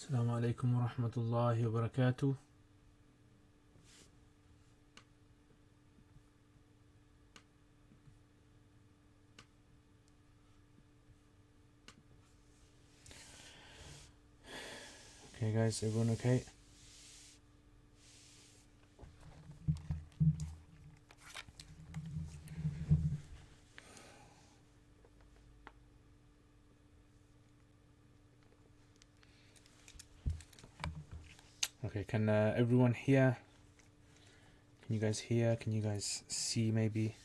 السلام عليكم ورحمة الله وبركاته. Okay guys, everyone okay? Okay, can everyone hear? Can you guys hear? Can you guys see maybe?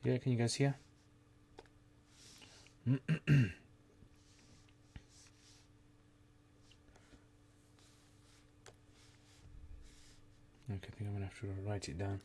Yeah, can you guys hear? Okay, I think I'm gonna have to write it down.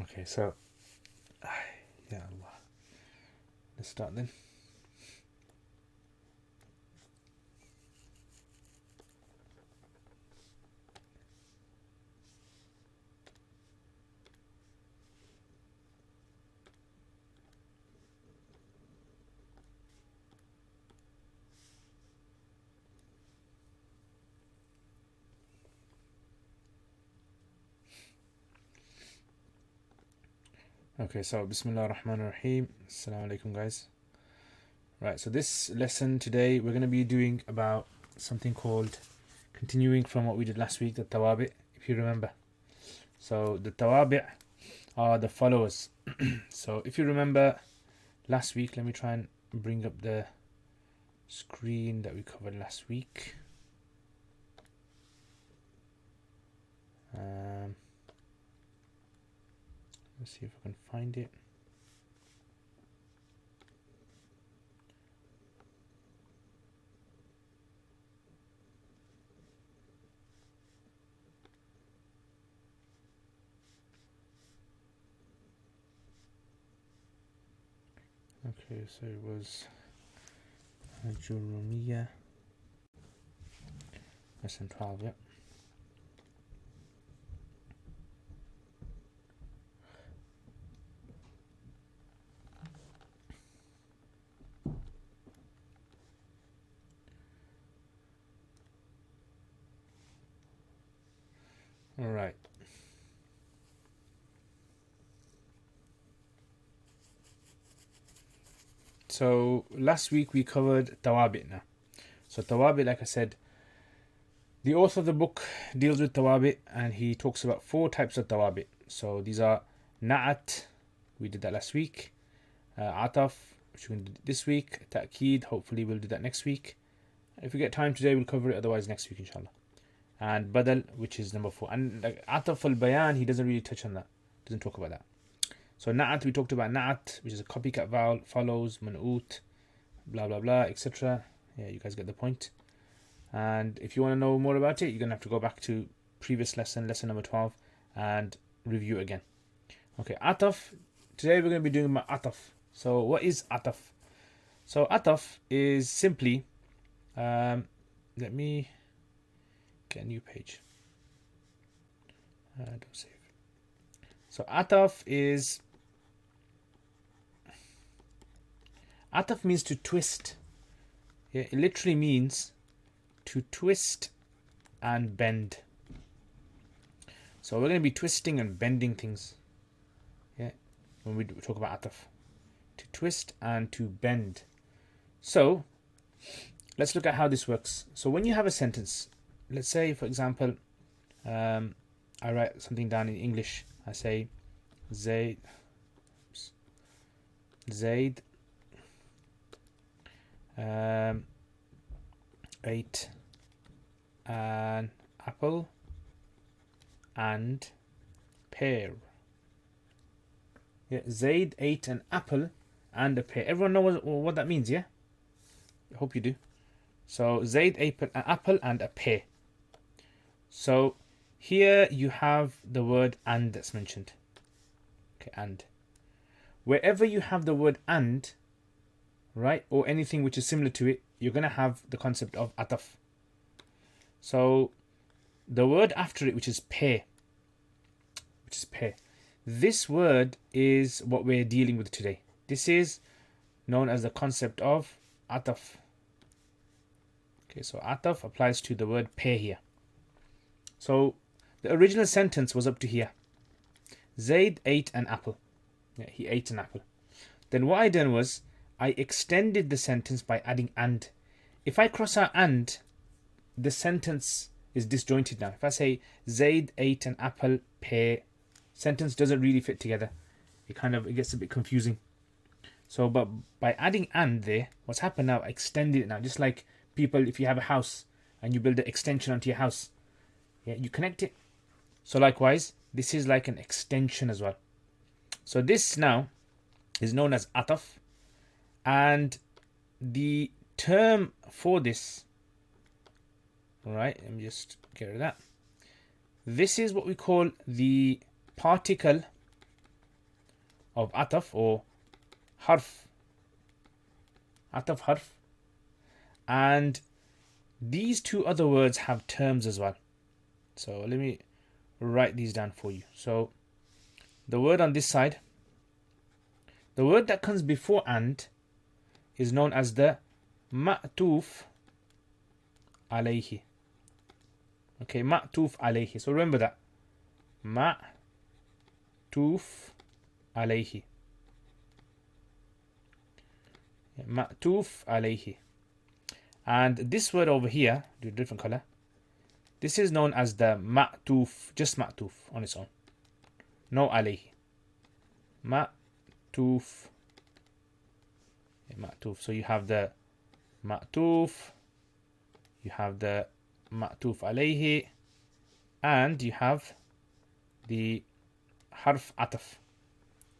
Okay, so yeah, Allah. Let's start then. Okay, so Bismillah ar-Rahman ar-Rahim. Assalamu alaikum guys. Right, so this lesson today we're going to be doing about something called, continuing from what we did last week, the tawabi, if you remember. So the tawabi are the followers. So if you remember last week, let me try and bring up the screen that we covered last week. Let's see if I can find it. Okay, so it was Ajurrumiyya Lesson 12, yep. All right. So last week we covered tawabi now. So tawabi, like I said, the author of the book deals with tawabi and he talks about 4 types of tawabi. So these are na'at, we did that last week, ataf, which we're going to do this week, ta'keed, hopefully we'll do that next week. If we get time today, we'll cover it, otherwise next week inshallah. And badal, which is number 4. And like, ataf al-bayan, he doesn't really touch on that, doesn't talk about that. So na'at, we talked about na'at, which is a copycat vowel, follows, man'ut, blah blah blah, etc. Yeah, you guys get the point. And if you want to know more about it, you're going to have to go back to previous lesson, lesson number 12, and review again. Okay, ataf. Today we're going to be doing ataf. So what is ataf? So ataf is simply, let me get a new page. Don't save. So ataf means to twist. Yeah, it literally means to twist and bend. So we're going to be twisting and bending things. Yeah, when we talk about ataf, to twist and to bend. So let's look at how this works. So when you have a sentence, let's say for example, I write something down in English. I say Zaid ate an apple and pear. Yeah, Zaid ate an apple and a pear. Everyone knows what that means, yeah? I hope you do. So Zaid ate an apple and a pear. So here you have the word and that's mentioned. Okay, and. Wherever you have the word and, right, or anything which is similar to it, you're going to have the concept of ataf. So the word after it, which is pear, this word is what we're dealing with today. This is known as the concept of ataf. Okay, so ataf applies to the word pear here. So the original sentence was up to here. Zaid ate an apple. Yeah, he ate an apple. Then what I done was I extended the sentence by adding and. If I cross out and, the sentence is disjointed now. If I say Zaid ate an apple, pear, sentence doesn't really fit together. It gets a bit confusing. So, but by adding and there, what's happened now? I extended it now. Just like people, if you have a house and you build an extension onto your house, yeah, you connect it. So likewise, this is like an extension as well. So this now is known as ataf, and the term for this, alright, let me just get rid of that. This is what we call the particle of ataf or harf. Ataf harf. And these two other words have terms as well. So let me write these down for you. So the word on this side, the word that comes before and is known as the ma'tuf alayhi. Okay, ma'tuf alayhi. So remember that. Ma'tuf alayhi. Ma'tuf alayhi. And this word over here, do a different color. This is known as the ma'tuf, just ma'tuf on its own. No alayhi. Ma'tuf. Ma'tuf. So you have the ma'tuf, you have the ma'tuf alayhi, and you have the harf ataf.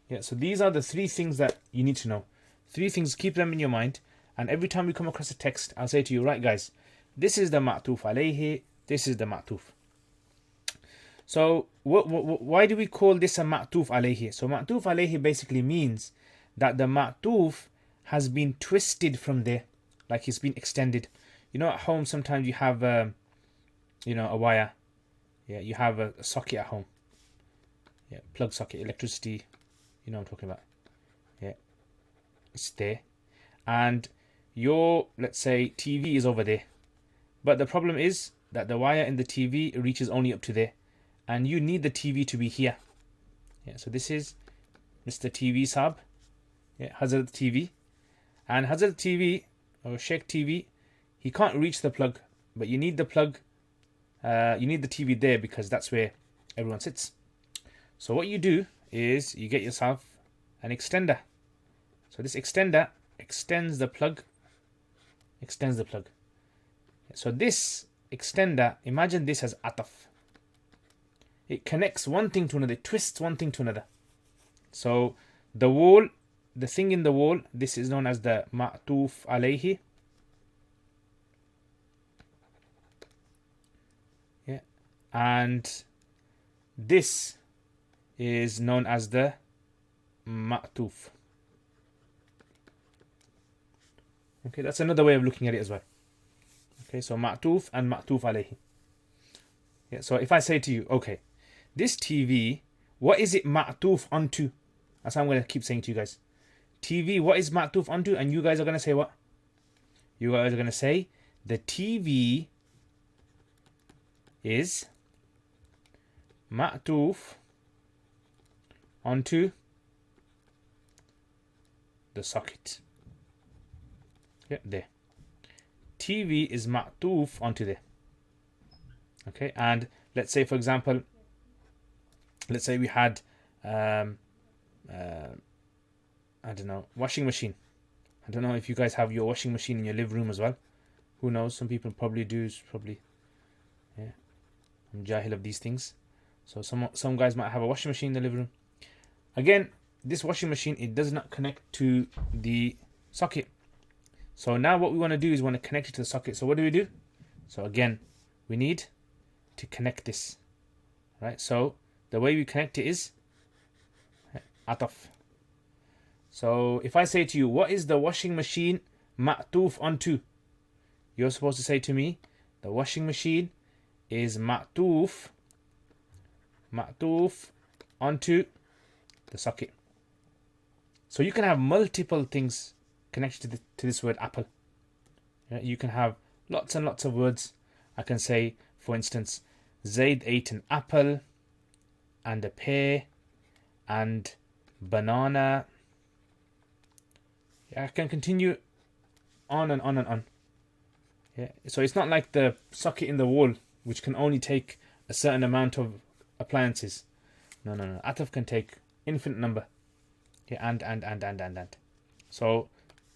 Yeah, so these are the three things that you need to know. Three things, keep them in your mind. And every time we come across a text, I'll say to you, right guys, this is the ma'tuf alayhi, this is the ma'tuf. So why do we call this a ma'tuf alayhi? So ma'tuf alayhi basically means that the ma'tuf has been twisted from there, like it's been extended. You know, at home sometimes you have, a wire. Yeah, you have a socket at home. Yeah, plug socket, electricity. You know what I'm talking about. Yeah, it's there. And your, let's say, TV is over there. But the problem is that the wire in the TV reaches only up to there. And you need the TV to be here. Yeah, so this is Mr. TV Saab. Yeah, Hazrat TV. And Hazrat TV, or Sheikh TV, he can't reach the plug. But you need the plug, you need the TV there because that's where everyone sits. So what you do is you get yourself an extender. So this extender extends the plug. So this extender, imagine this as ataf. It connects one thing to another, it twists one thing to another. So the wall, the thing in the wall, this is known as the ma'tuf alayhi. Yeah. And this is known as the ma'tuf. Okay, that's another way of looking at it as well. Okay, so ma'tuf and ma'tuf alayhi. Yeah, so if I say to you, okay, this TV, what is it ma'tuf onto? That's what I'm going to keep saying to you guys. TV, what is ma'tuf onto? And you guys are going to say what? You guys are going to say the TV is ma'tuf onto the socket. Yeah, there. TV is ma'tuf onto there. Okay, and let's say, for example, let's say we had, I don't know, washing machine. I don't know if you guys have your washing machine in your living room as well. Who knows? Some people probably do. Probably, yeah. I'm jahil of these things. So some guys might have a washing machine in the living room. Again, this washing machine, it does not connect to the socket. So now what we want to do is we want to connect it to the socket. So what do? So again, we need to connect this, right? So the way we connect it is ataf. So if I say to you, what is the washing machine ma'tuf onto? You're supposed to say to me, the washing machine is ma'tuf onto the socket. So you can have multiple things connected to this word apple. Yeah, you can have lots and lots of words. I can say, for instance, Zaid ate an apple and a pear and banana. Yeah, I can continue on and on and on. Yeah, so it's not like the socket in the wall, which can only take a certain amount of appliances. No. Ataf can take infinite number. Yeah, and. So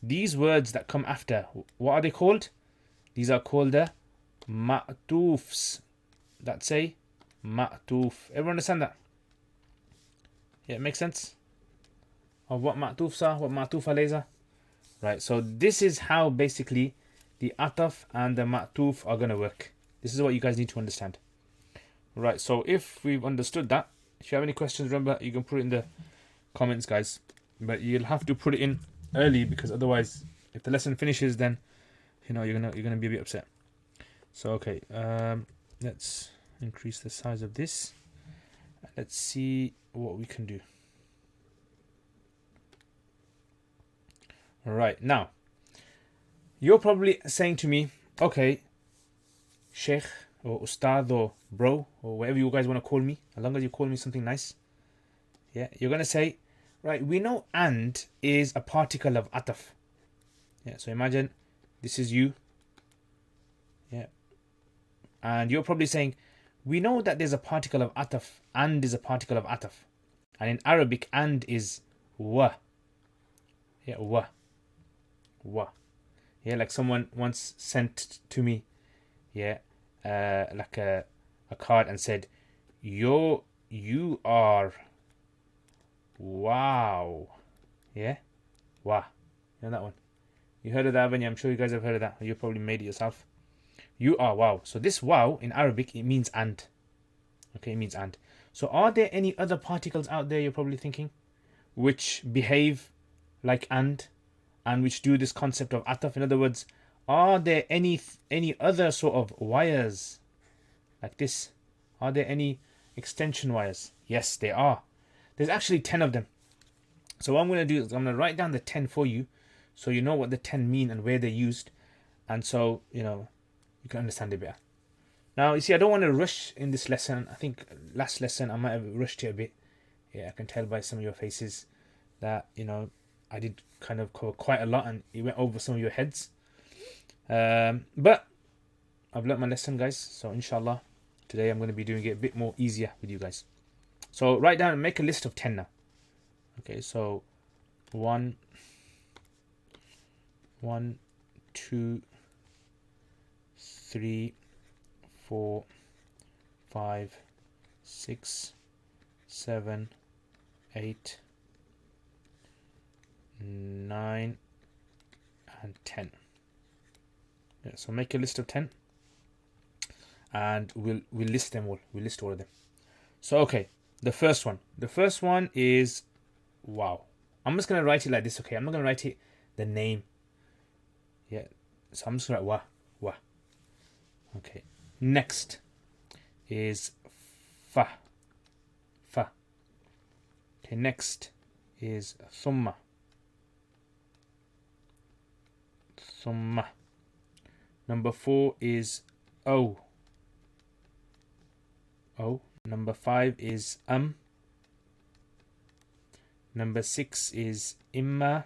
these words that come after, what are they called? These are called the ma'tufs. That say ma'tuf. Everyone understand that? Yeah, it makes sense of what ma'tufs are, what ma'tuf alayhs are. Right, so this is how basically the ataf and the ma'tuf are going to work. This is what you guys need to understand. Right, so if we've understood that, if you have any questions, remember, you can put it in the comments, guys. But you'll have to put it in early, because otherwise, if the lesson finishes, then you know you're gonna be a bit upset. So okay, let's increase the size of this. Let's see what we can do. All right, now you're probably saying to me, okay, Sheikh or Ustadh or bro or whatever you guys want to call me, as long as you call me something nice. Yeah, you're gonna say, right, we know and is a particle of ataf. Yeah, so imagine this is you. Yeah, and you're probably saying, we know that there's a particle of ataf, and is a particle of ataf, and in Arabic and is wa. Yeah, wa. Yeah, like someone once sent to me, yeah, like a card and said, you are wow. Yeah, wow. You know that one? You heard of that, haven't you? I'm sure you guys have heard of that. You probably made it yourself. You are wow. So this wow in Arabic, it means and. Okay, it means and. So are there any other particles out there, you're probably thinking, which behave like and which do this concept of ataf? In other words, are there any other sort of wires like this? Are there any extension wires? Yes, there are. There's actually 10 of them. So what I'm going to do is I'm going to write down the 10 for you, so you know what the 10 mean and where they're used, and so you can understand it better. Now, you see, I don't want to rush in this lesson. I think last lesson I might have rushed it a bit. Yeah, I can tell by some of your faces that I did kind of cover quite a lot and it went over some of your heads. But I've learnt my lesson, guys. So inshallah, today I'm going to be doing it a bit more easier with you guys. So write down and make a list of 10 now. Okay, so 1, 2, 3, 4, 5, 6, 7, 8, 9, and 10. Yeah, so make a list of 10, and we'll list them all. We'll list all of them. So okay, the first one is wow. I'm just gonna write it like this. Okay, I'm not gonna write it the name. Yeah, so I'm just gonna write wa. Okay, next is fa. Okay, next is thumma. Number 4 is o. Number 5 is Number 6 is imma.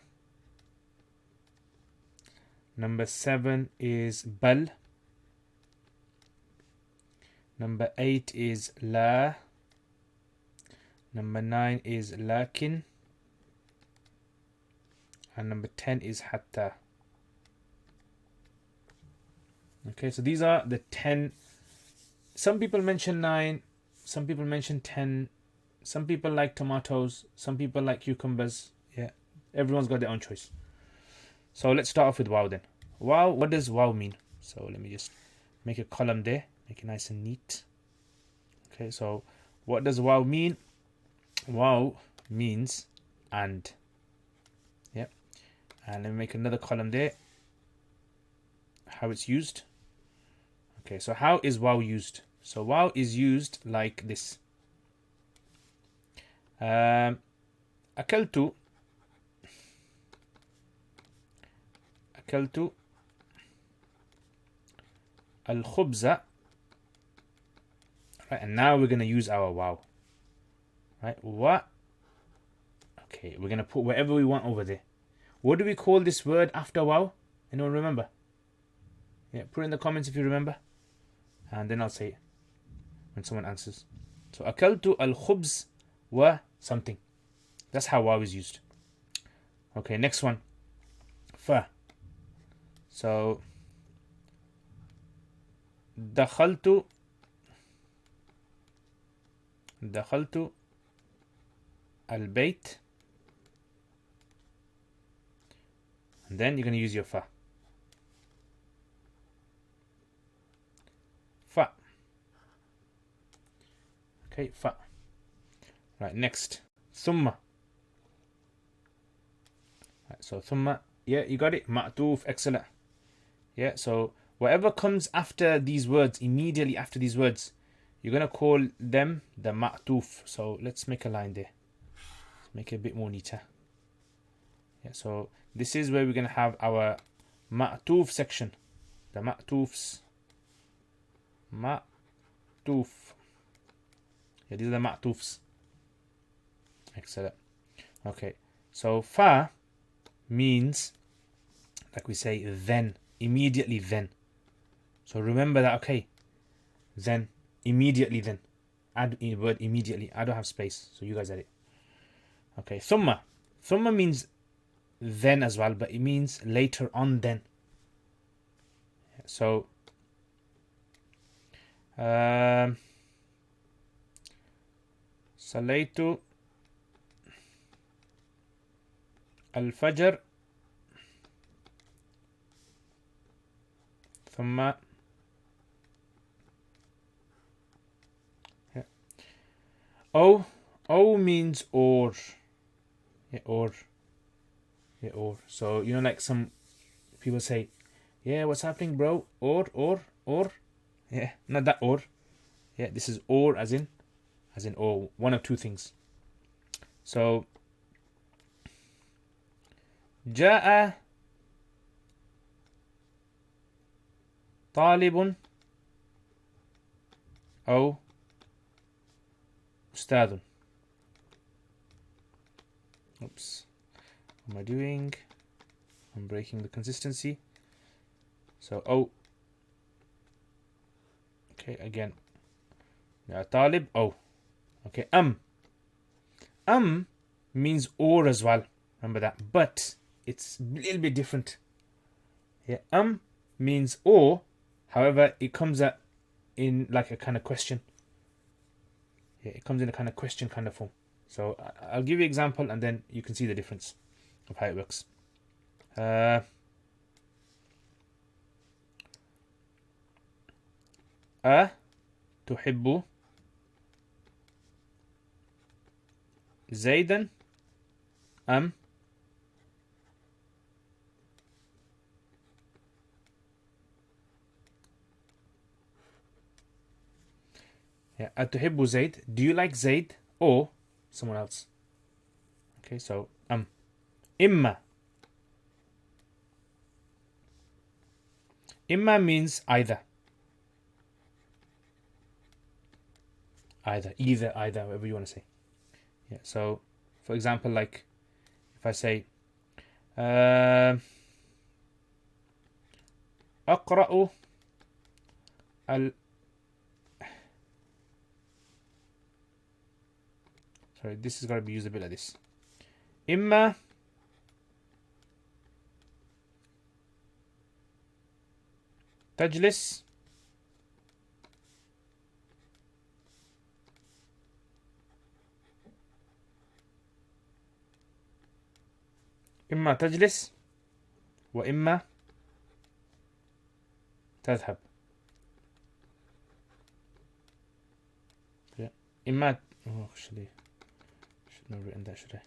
Number 7 is bal. Number 8 is la. Number 9 is lakin. and number 10 is hatta. Okay, so these are the 10. Some people mention 9, some people mention 10, some people like tomatoes, some people like cucumbers. Yeah, everyone's got their own choice. So let's start off with wow then. Wow, what does wow mean? So let me just make a column there, make it nice and neat. Okay, so what does wow mean? Wow means and. Yep. And let me make another column there. How it's used. Okay, so how is wow used? So wow is used like this. أكلت الخبز. Right, and now we're going to use our wow. Right, what? Okay, we're going to put whatever we want over there. What do we call this word after wow? Anyone remember? Yeah, put it in the comments if you remember. And then I'll say it when someone answers. So أكلت الخبز wa something. That's how wow is used. Okay, next one. Fa. So دخلت البيت. And then you're going to use your fa. Fa. Okay, fa. Right, next. Thumma. Right, so thumma. Yeah, you got it. Ma'tuf. Excellent. Yeah, so whatever comes after these words, immediately after these words, you're going to call them the ma'tuf. So let's make a line there. Let's make it a bit more neater. Yeah, so this is where we're going to have our ma'tuf section. The ma'tufs. Ma'tuf. Yeah, these are the ma'tufs. Excellent. Okay, so fa means, like we say, then, immediately then. So remember that, okay, then, immediately then. Add the word immediately. I don't have space, so you guys add it. Okay, thumma. Thumma means then as well, but it means later on then. So, صليت الفجر ثم O means or. Yeah, or. Yeah, or. So, you know, like some people say, yeah, what's happening, bro? Or. Yeah, not that or. Yeah, this is or as in or. One of two things. So, جاء طالب أو أستاذ. Oops. What am I doing? I'm breaking the consistency. So, oh. Okay, again. طالب, oh. Okay, means or as well. Remember that. But it's a little bit different. Yeah, means or. However, it comes out in like a kind of question. Yeah, it comes in a kind of question kind of form. So I'll give you an example and then you can see the difference of how it works. تحب زيدا أم Yeah, أتحب زيد. Do you like Zaid or someone else? Okay, so إما. إما means either. Either, whatever you want to say. Yeah, so for example, like if I say أقرأ Sorry, this is going to be used a bit like this. إما تجلس إما تجلس وإما تذهب. إما actually should not have written that, should I?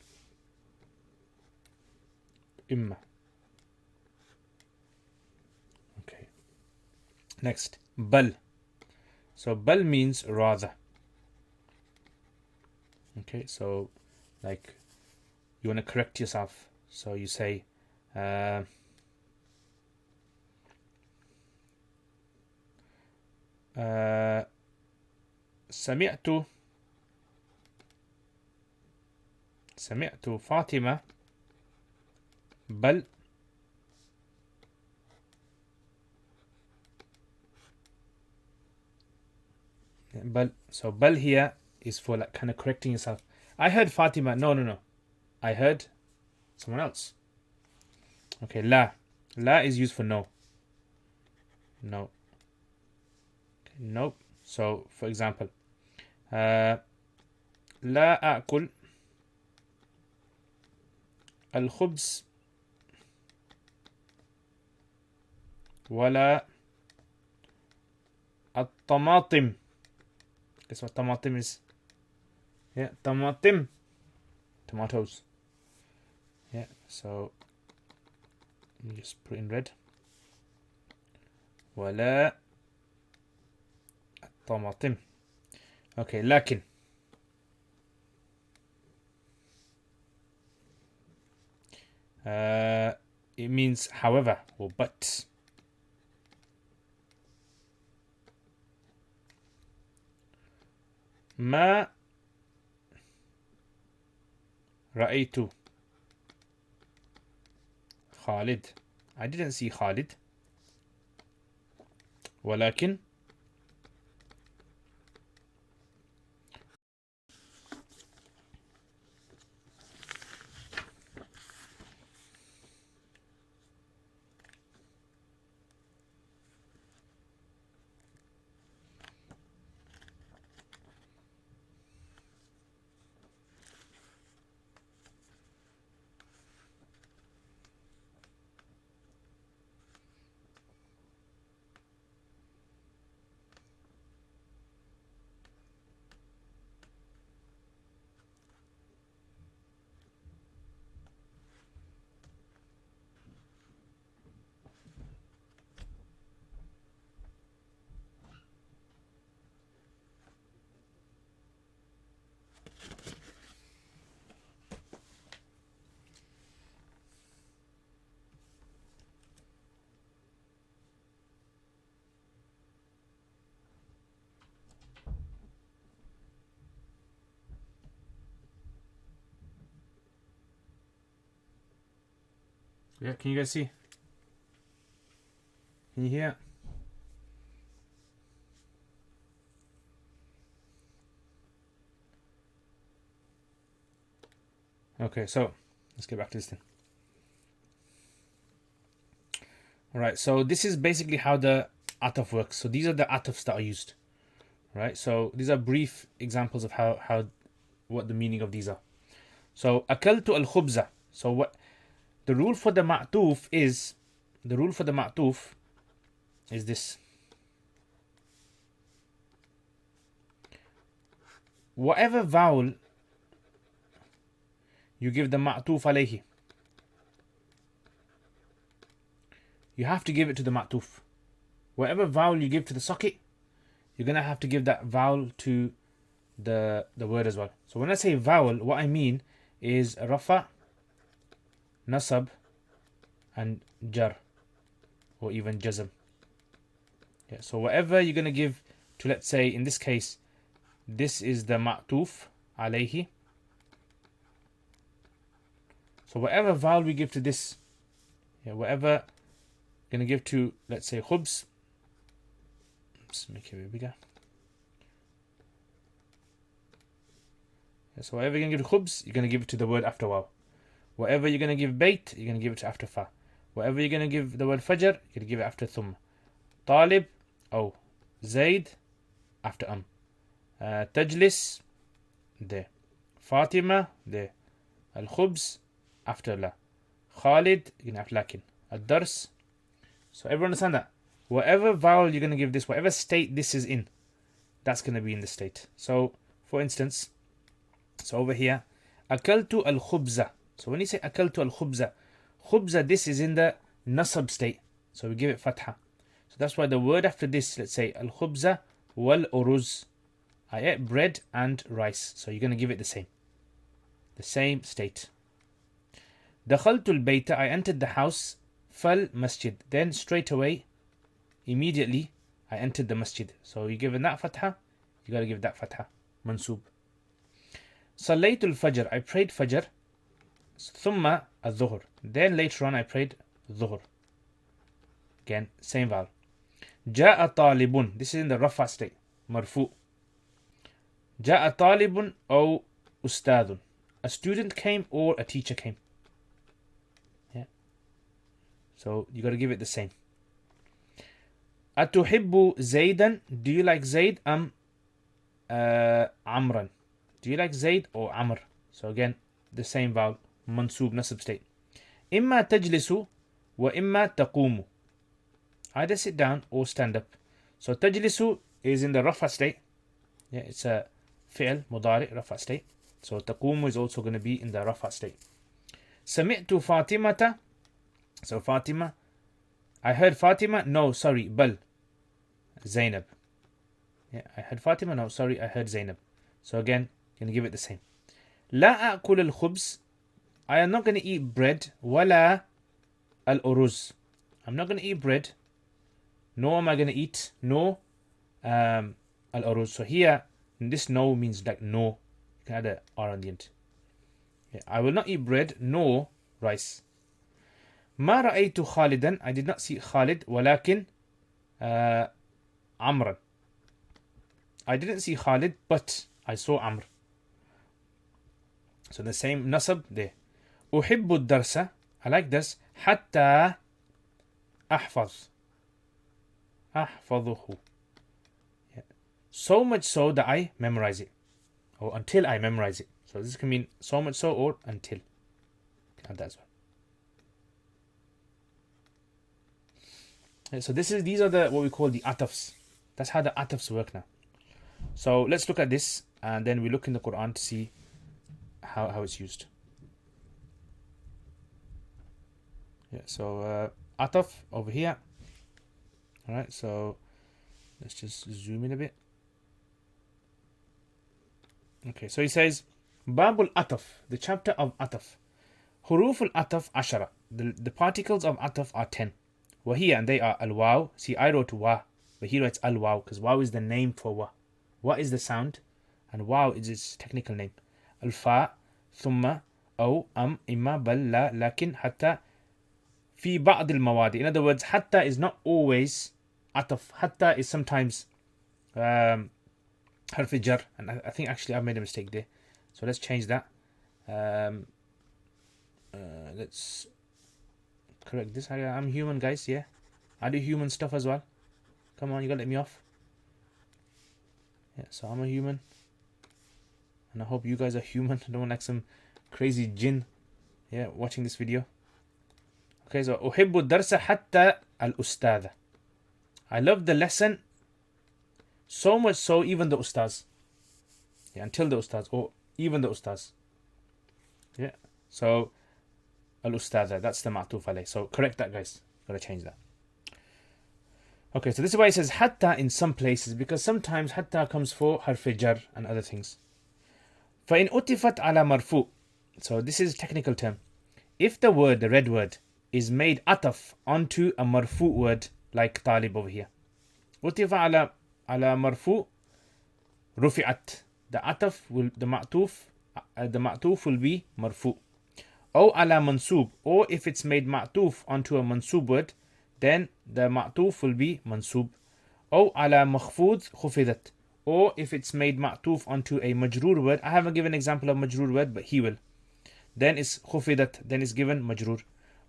إما. Okay. Next, بل. So بل means rather. Okay, so like you want to correct yourself, so you say سمعت فاطمة بل so bal here is for like kind of correcting yourself. I heard Fatima. No. I heard someone else. Okay, la is used for no. Okay, nope. So for example, لا أكل الخبز ولا الطماطم. Guess what طماطم is? Yeah, طماطم. Tomatoes. Yeah, so let me just put in red. ولا الطماطم. Okay, لكن. It means however or but. ما رأيت خالد. I didn't see Khalid. ولكن yeah, can you guys see? Can you hear? Okay, so let's get back to this thing. Alright, so this is basically how the ataf works. So these are the atafs that are used. Right, so these are brief examples of what the meaning of these are. So akaltu al khubza. So what the rule for the ma'tuf is this. Whatever vowel you give the ma'tuf alayhi, you have to give it to the ma'tuf. Whatever vowel you give to the socket, you're gonna have to give that vowel to the word as well. So when I say vowel, what I mean is rafa, nasab, and jar, or even jazm. Yeah, so whatever you're gonna give to, let's say in this case, this is the ma'tuf alayhi. So whatever vowel we give to this, whatever gonna give to, let's say khubz. Let's make it a bit bigger. So whatever you're gonna give to khubz, you're gonna give it to the word after waw. Whatever you're gonna give bait, you're gonna give it to after fa. Whatever you're gonna give the word fajr, you're gonna give it after thumma. طالب أو زيد after تجلس there. Fatima there. الخبز after لا. Khalid after لكن. الدرس. So everyone understand that? Whatever vowel you're going to give this, whatever state this is in, that's going to be in the state. So for instance, so over here, أكلت الخبز. So when you say أكلت الخبز, خبز, this is in the Nasb state. So we give it fatha. So that's why the word after this, let's say الخبز والأرز. I ate bread and rice. So you're going to give it the same state. دخلت البيت, I entered the house. فالمسجد, then straight away, immediately, I entered the masjid. So you're given that fatha, you got to give that fatha. Mansub. صليت الفجر, I prayed fajr. ثم الظهر, then later on I prayed dhuhr. Again, same vowel. جاء طالب, this is in the rafa state. مرفوع. جاء طالب أو أستاذ, a student came or a teacher came. Yeah. So you got to give it the same. أتحب زيدا, do you like Zayd عمرا, do you like Zayd or Amr? So again, the same vowel. Mansub, nasb state. إما تجلس وإما تقوم, either sit down or stand up. So تجلس is in the rafa state. Yeah, it's a fi'l مضارع rafa state. So تقوم is also going to be in the rafa state. سمعت فاطمة, so Fatima, I heard Fatima, no sorry, بل Zainab. Yeah, I heard Fatima, no sorry, I heard Zainab. So again, going to give it the same. لا أكل الخبز, I am not going to eat bread. ولا الأرز, I'm not going to eat bread, nor am I going to eat الأرز. So here, this no means like no. You can add a R on the end. Yeah, I will not eat bread nor rice. ما رأيت خالدا, I did not see Khalid. ولكن عمرا, I didn't see Khalid, but I saw Amr. So the same nasab there. أحب الدرس, I like this. حتى أحفظه. Yeah. So much so that I memorize it, or until I memorize it. So this can mean so much so or until. Add that as well. Yeah, so these are the what we call the atafs. That's how the atafs work now. So let's look at this, and then we look in the Quran to see how it's used. Yeah, so ataf over here. All right, so let's just zoom in a bit. Okay, so he says Babul Ataf, the chapter of Ataf. Huruful Ataf Ashara, the particles of Ataf are 10. Wahiya, and they are al waw. See, I wrote wa, but he writes al waw because waw is the name for wa. Wa is the sound, and waw is its technical name. Al fa, thumma, aw, imma, bal, la, lakin, hatta, fi ba'd al mawadi. In other words, hatta is not always ataf. Hatta is sometimes harf jar, and I think actually I've made a mistake there. So let's change that. Let's correct this. I'm human, guys. Yeah, I do human stuff as well. Come on, you gotta let me off. Yeah, so I'm a human, and I hope you guys are human. I don't want like some crazy jinn, yeah, watching this video. Okay, so أحب الدرس حتى الأستاذ. I love the lesson so much so even the ustadh. Yeah, until the ustadh, or even the ustadh. Yeah, so al-ustadha, that's the ma'tuf alayh. So correct that, guys. Gotta change that. Okay, so this is why it says hatta in some places, because sometimes hatta comes for harf jar and other things. فَإِنْ أُتِفَتْ عَلَى مَرْفُوع. So this is a technical term. If the word, the red word, is made ataf onto a marfu word, like talib over here. أُتِفَ على مرفوع رفعت. The ataf will, the ma'tuf will be marfu. أو على mansub, or if it's made ma'tuf onto a mansub word, then the ma'tuf will be mansub. أو على مخفوض خفضت, or if it's made ma'tuf onto a majroor word. I haven't given an example of majroor word, but he will. Then it's خفضت, then it's given majroor.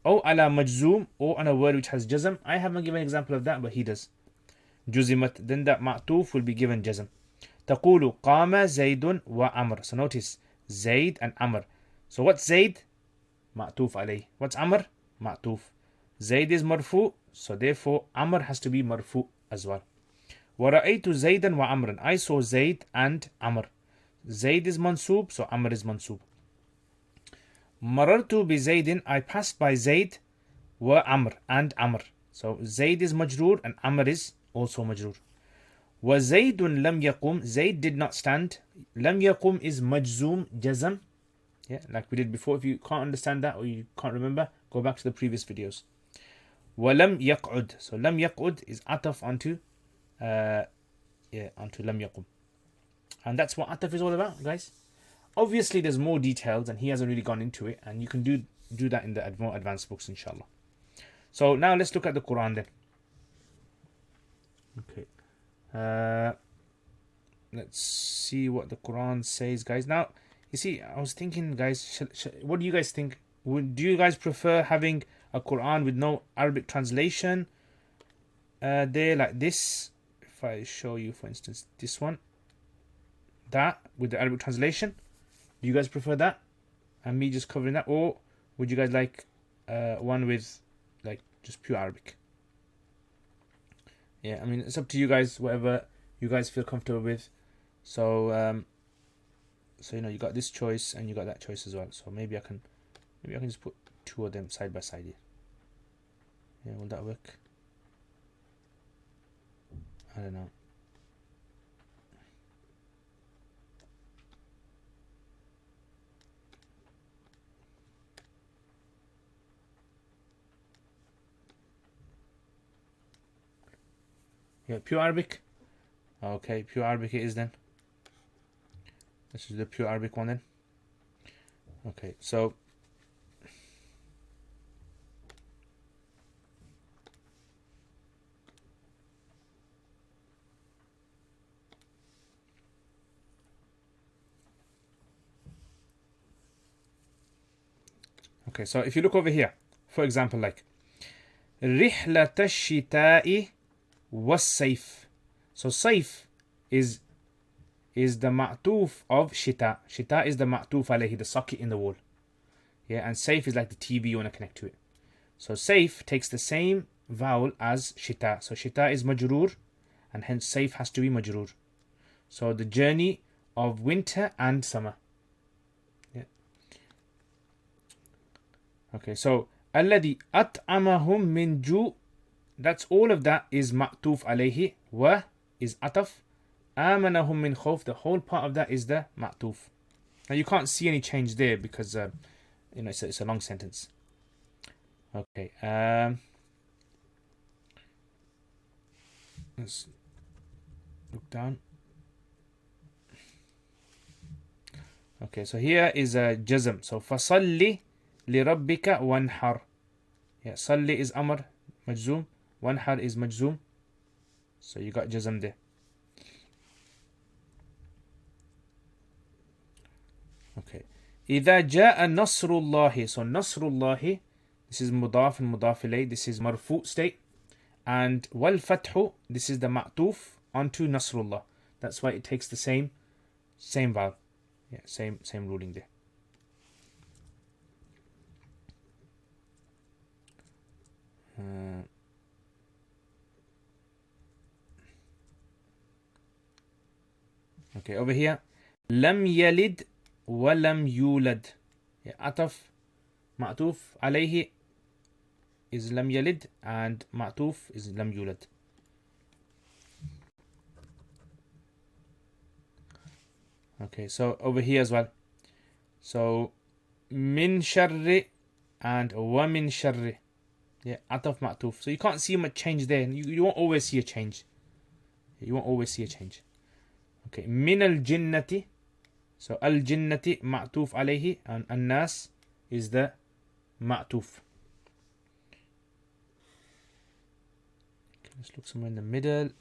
أو على مجزوم, or on a word which has jazm. I haven't given an example of that, but he does. juzimat, then that ma'tuf will be given jazm. تقول قام زيد وعمر. So notice Zayd and Amr. So what's Zayd? Ma'tuf alayh. What's Amr? Ma'tuf. Zayd is marfu, so therefore Amr has to be marfu as well. وَرَأَيْتُ زَيْدًا وَعَمْرًا. I saw Zayd and Amr. Zayd is mansoob, so Amr is mansoob. مررت بزيد. I passed by Zayd وعمر and Amr. So Zayd is majroor and Amr is also majroor. وزيد لم يقم. Zayd did not stand. لم يقم is majzoom jazm. Yeah, like we did before. If you can't understand that or you can't remember, go back to the previous videos. وَلَمْ يَقْعُدْ. So لَمْ يَقْعُدْ is ataf onto onto لَمْ يَقُمْ. And that's what ataf is all about, guys. Obviously, there's more details and he hasn't really gone into it. And you can do that in the more advanced books, inshallah. So now let's look at the Quran then. Okay. Let's see what the Quran says, guys. Now, you see, I was thinking, guys, what do you guys think? Do you guys prefer having a Quran with no Arabic translation there like this? If I show you, for instance, this one, that with the Arabic translation, do you guys prefer that and me just covering that, or would you guys like one with like just pure Arabic? Yeah, I mean, it's up to you guys, whatever you guys feel comfortable with. So so you know, you got this choice and you got that choice as well. So maybe I can just put two of them side by side here. Yeah, will that work? I don't know. Yeah, pure Arabic. Okay, pure Arabic it is then. This is the pure Arabic one then. Okay, so if you look over here, for example, like رحلة الشتاء والصيف. So Saif is the ma'tuf of Shita. Shita is the ma'tuf alayhi, the socket in the wall. Yeah, and Saif is like the TV you want to connect to it. So Saif takes the same vowel as Shita. So Shita is majroor, and hence Saif has to be majroor. So the journey of winter and summer. Yeah. Okay, so الذي أطعمهم من جوع. That's all of that is ma'tuf alayhi. Wa is ataf. آمنهم من خوف. The whole part of that is the ma'tuf. Now you can't see any change there because you know, it's a long sentence. Okay. Let's look down. Okay, so here is a jazm. So فَصَلِّ لِرَبِّكَ وَانْحَرْ. Yeah, صَلِّ is amr, majzoom. وَانْحَرْ is majzoom. So you got jazm there. Okay. إِذَا جَاءَ نَصْرُ اللَّهِ. So نَصْرُ اللَّهِ, this is mudaf and mudaf ilayh. This is marfu state. And وَالْفَتْحُ, this is the ma'tuf onto Nasrullah. That's why it takes the same vowel. Yeah, same ruling there. Okay, over here, لم يلد ولم يولد. Yeah, ataf ma'tuf alayhi is لم يلد and ma'tuf is لم يولد. Okay, so over here as well. So min sharri and wa min sharri. Yeah, ataf ma'tuf. So you can't see much change there. You won't always see a change. You won't always see a change. Okay, min al jinnati. So al jinnati ma'tuf alayhi and an-nas is the ma'tuf. Okay, let's look somewhere in the middle.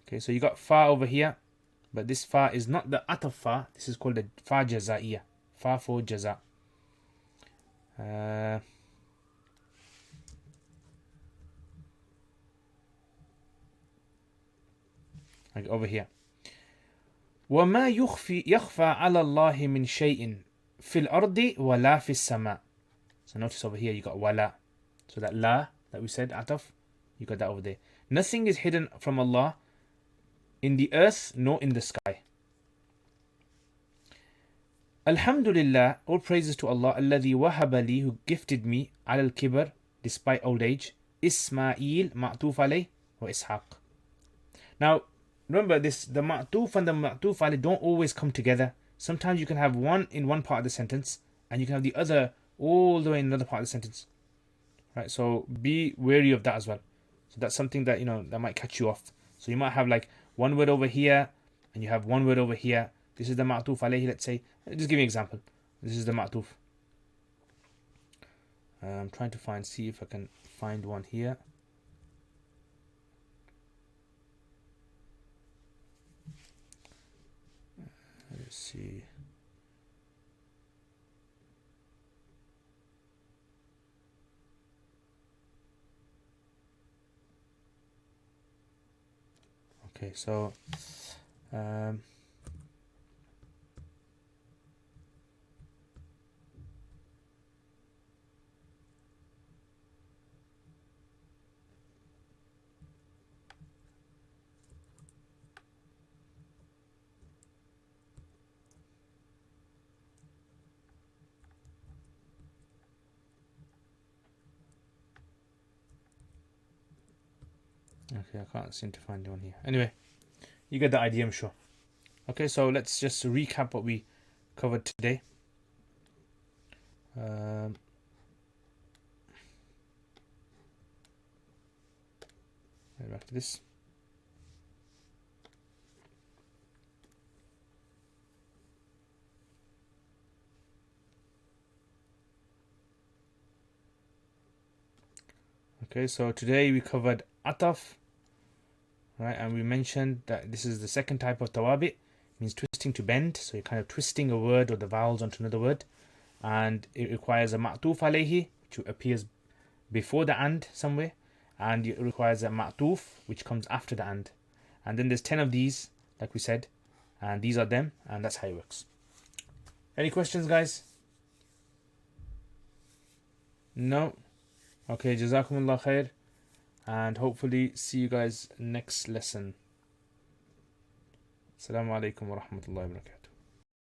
Okay, so you got fa over here, but this fa is not the ataf fa. This is called the fa jaza'iyah. Fa for jaza. like over here. وما يخفى على الله من شيء في الأرض ولا في السماء. So notice over here you got wala. So that la that we said, ataf, you got that over there. Nothing is hidden from Allah in the earth nor in the sky. Alhamdulillah, all praises to Allah, الذي وهب لي, who gifted me, على الكبر, despite old age, Ismail, ma'tuf alayh, wa Ishaq. Now, remember this, the ma'tuf and the ma'tuf alayh don't always come together. Sometimes you can have one in one part of the sentence, and you can have the other all the way in another part of the sentence. Right, so be wary of that as well. So that's something that, that might catch you off. So you might have like one word over here, and you have one word over here. This is the ma'tuf alayhi, let's say. Just give me an example. This is the ma'tuf. I'm trying to see if I can find one here. Let's see. Okay, so okay, I can't seem to find one here. Anyway, you get the idea, I'm sure. Okay, so let's just recap what we covered today. Back to this. Okay, so today we covered ataf, right? And we mentioned that this is the second type of tawabi, means twisting to bend. So you're kind of twisting a word or the vowels onto another word, and it requires a ma'tuf alayhi, which appears before the and somewhere, and it requires a ma'tuf, which comes after the and then there's 10 of these, like we said, and these are them, and that's how it works. Any questions, guys? No? Okay, jazakumullah khair, and hopefully see you guys next lesson. Assalamu alaikum wa rahmatullahi wa barakatuh.